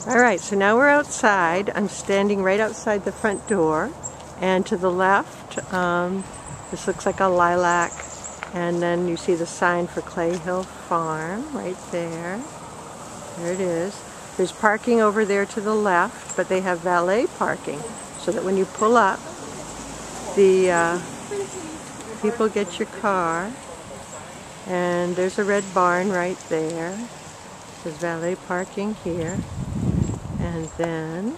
Alright, so now we're outside. I'm standing right outside the front door, and to the left, this looks like a lilac, and then you see the sign for Clay Hill Farm right there. There it is. There's parking over there to the left, but they have valet parking, so that when you pull up, the people get your car. And there's a red barn right there. There's valet parking here. And then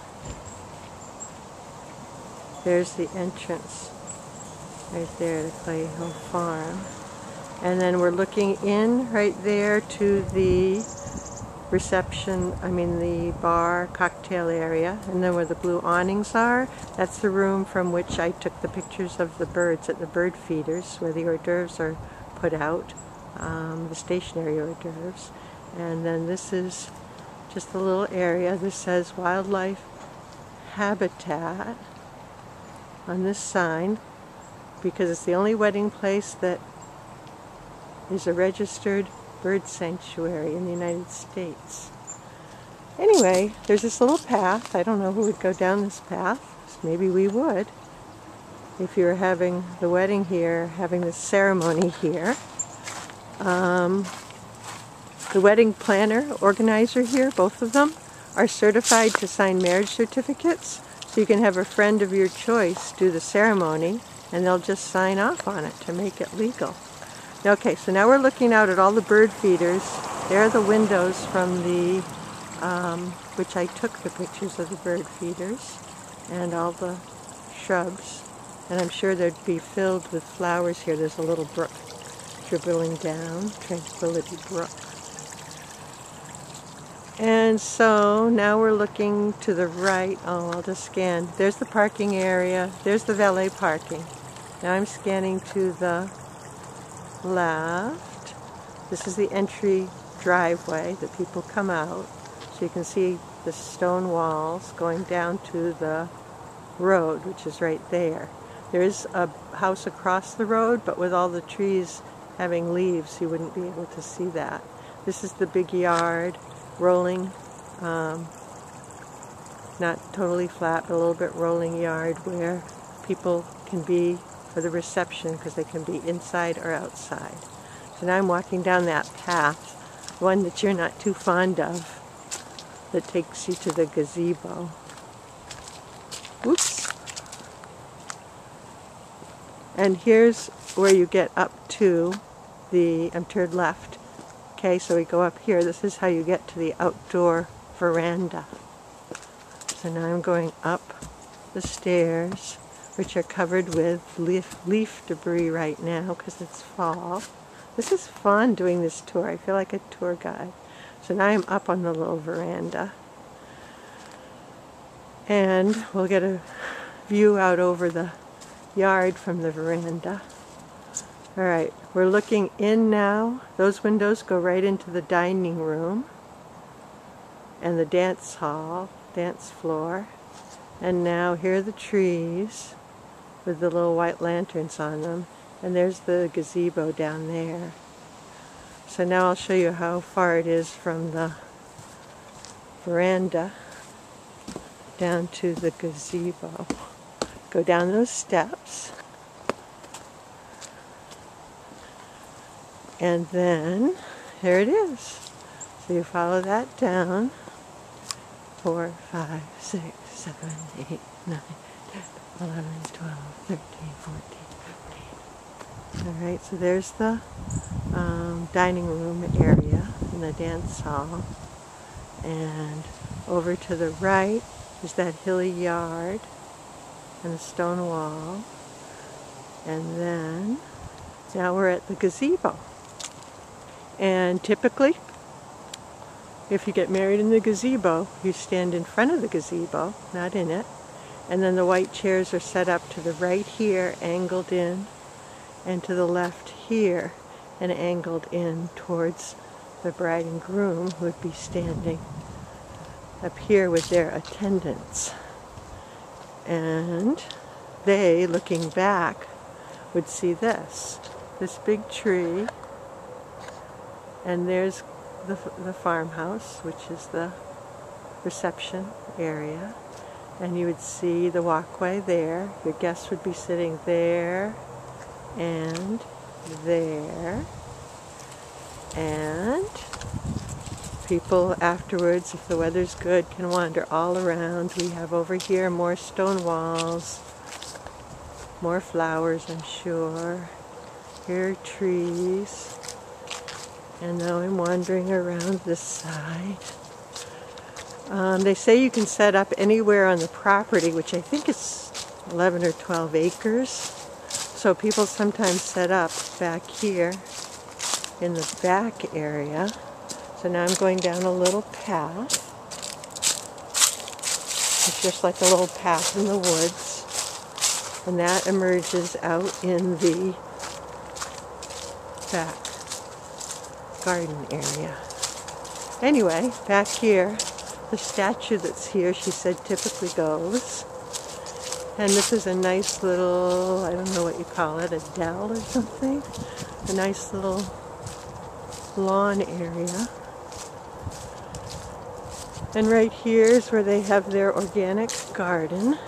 there's the entrance right there to Clay Hill Farm. And then we're looking in right there to the reception, the bar cocktail area. And then where the blue awnings are, that's the room from which I took the pictures of the birds at the bird feeders, where the hors d'oeuvres are put out, the stationary hors d'oeuvres. And then this is just a little area. This says wildlife habitat on this sign, because it's the only wedding place that is a registered bird sanctuary in the United States. Anyway, there's this little path. I don't know who would go down this path. Maybe we would, if you were having the wedding here, having the ceremony here. The wedding planner, organizer here, both of them, are certified to sign marriage certificates, so you can have a friend of your choice do the ceremony, and they'll just sign off on it to make it legal. Okay, so now we're looking out at all the bird feeders. There are the windows from the, which I took the pictures of the bird feeders, and all the shrubs. And I'm sure they'd be filled with flowers here. There's a little brook dribbling down, Tranquility Brook. And so now we're looking to the right. Oh, I'll just scan. There's the parking area. There's the valet parking. Now I'm scanning to the left. This is the entry driveway that people come out. So you can see the stone walls going down to the road, which is right there. There is a house across the road, but with all the trees having leaves, you wouldn't be able to see that. This is the big yard, rolling, not totally flat, but a little bit rolling yard where people can be for the reception, because they can be inside or outside. So now I'm walking down that path, one that you're not too fond of, that takes you to the gazebo. Whoops. And here's where you get up to the, I'm turned left. Okay, so we go up here. This is how you get to the outdoor veranda. So now I'm going up the stairs, which are covered with leaf debris right now because it's fall. This is fun doing this tour. I feel like a tour guide. So now I'm up on the little veranda. And we'll get a view out over the yard from the veranda. Alright, we're looking in now. Those windows go right into the dining room and the dance hall, dance floor. And now here are the trees with the little white lanterns on them. And there's the gazebo down there. So now I'll show you how far it is from the veranda down to the gazebo. Go down those steps. And then, here it is. So you follow that down. 4, 5, 6, 7, 8, 9, 10, 11, 12, 13, 14, 15. Alright, so there's the dining room area in the dance hall. And over to the right is that hilly yard and the stone wall. And then, now we're at the gazebo. And typically, if you get married in the gazebo, you stand in front of the gazebo, not in it. And then the white chairs are set up to the right here, angled in, and to the left here, and angled in towards the bride and groom, who would be standing up here with their attendants. And they, looking back, would see this big tree. And there's the farmhouse, which is the reception area. And you would see the walkway there. Your guests would be sitting there and there. And people afterwards, if the weather's good, can wander all around. We have over here more stone walls, more flowers, I'm sure. Here are trees. And now I'm wandering around this side. They say you can set up anywhere on the property, which I think is 11 or 12 acres. So people sometimes set up back here in the back area. So now I'm going down a little path. It's just like a little path in the woods. And that emerges out in the back garden area. Anyway, back here, the statue that's here, she said, typically goes. And this is a nice little, I don't know what you call it, a dell or something. A nice little lawn area. And right here is where they have their organic garden.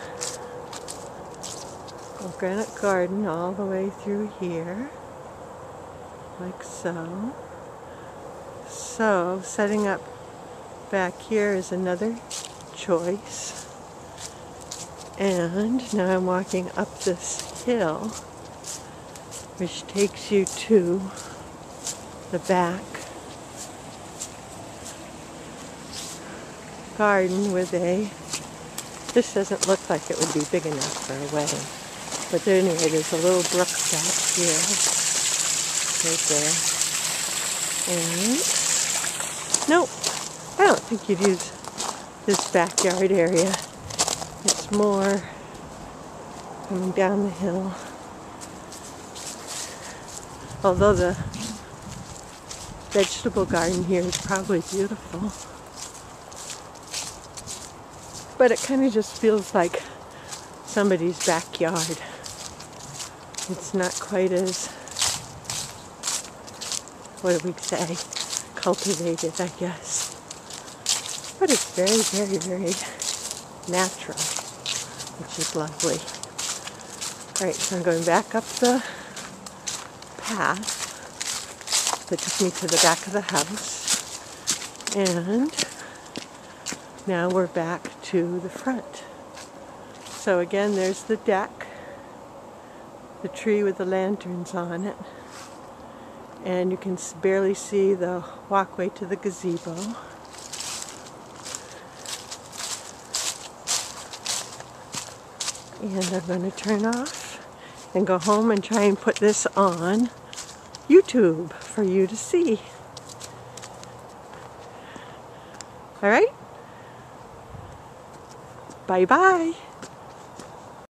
Organic garden all the way through here. Like so. So, setting up back here is another choice. And now I'm walking up this hill, which takes you to the back garden with this doesn't look like it would be big enough for a wedding. But anyway, there's a little brook back here, right there. And nope, I don't think you'd use this backyard area. It's more coming down the hill. Although the vegetable garden here is probably beautiful. But it kind of just feels like somebody's backyard. It's not quite as, what do we say, cultivated, I guess. But it's very, very, very natural, which is lovely. Alright, so I'm going back up the path that took me to the back of the house. And now we're back to the front. So again, there's the deck, the tree with the lanterns on it, and you can barely see the walkway to the gazebo. And I'm going to turn off and go home and try and put this on YouTube for you to see. All right? Bye-bye.